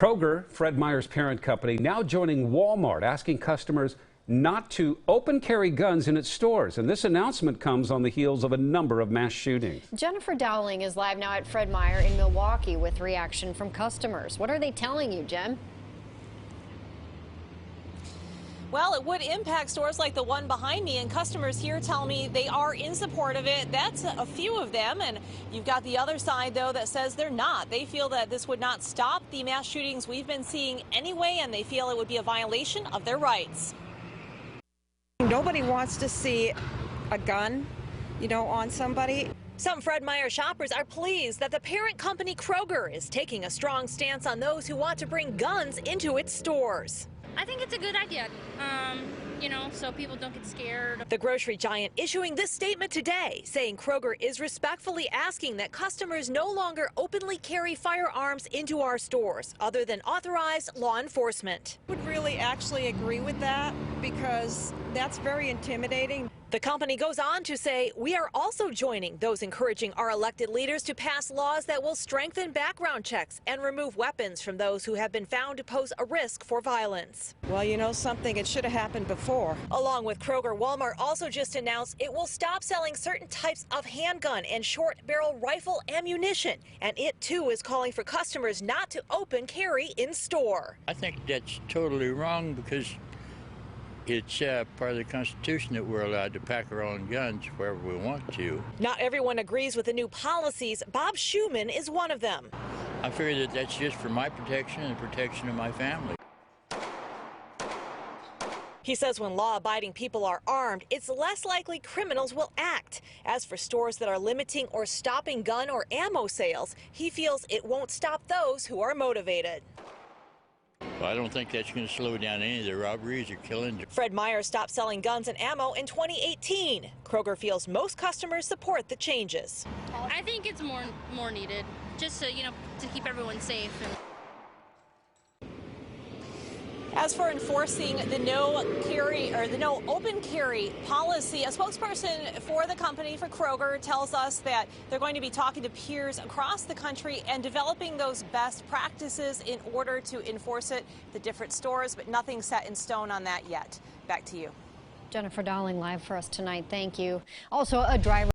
Kroger, Fred Meyer's parent company, now joining Walmart, asking customers not to open carry guns in its stores. And this announcement comes on the heels of a number of mass shootings. Jennifer Dowling is live now at Fred Meyer in Milwaukee with reaction from customers. What are they telling you, Jen? Well, it would impact stores like the one behind me, and customers here tell me they are in support of it. That's a few of them, and you've got the other side, though, that says they're not. They feel that this would not stop the mass shootings we've been seeing anyway, and they feel it would be a violation of their rights. Nobody wants to see a gun, on somebody. Some Fred Meyer shoppers are pleased that the parent company Kroger is taking a strong stance on those who want to bring guns into its stores. I think it's a good idea, so people don't get scared. The grocery giant issuing this statement today, saying Kroger is respectfully asking that customers no longer openly carry firearms into our stores, other than authorized law enforcement. I would really actually agree with that because that's very intimidating. The company goes on to say, we are also joining those encouraging our elected leaders to pass laws that will strengthen background checks and remove weapons from those who have been found to pose a risk for violence. Well, something, it should have happened before. Along with Kroger, Walmart also just announced it will stop selling certain types of handgun and short barrel rifle ammunition. And it, too, is calling for customers not to open carry in store. I think that's totally wrong because it's part of the Constitution that we're allowed to pack our own guns wherever we want to. Not everyone agrees with the new policies. Bob Schumann is one of them. I figure that that's just for my protection and the protection of my family. He says when law-abiding people are armed, it's less likely criminals will act. As for stores that are limiting or stopping gun or ammo sales, he feels it won't stop those who are motivated. Well, I don't think that's going to slow down any of the robberies or killings. Fred Meyer stopped selling guns and ammo in 2018. Kroger feels most customers support the changes. I think it's more needed, just to keep everyone safe. As for enforcing the no open carry policy, a spokesperson for the company, for Kroger, tells us that they're going to be talking to peers across the country and developing those best practices in order to enforce it at the different stores, but nothing set in stone on that yet. Back to you. Jennifer Dowling live for us tonight. Thank you. Also, a driver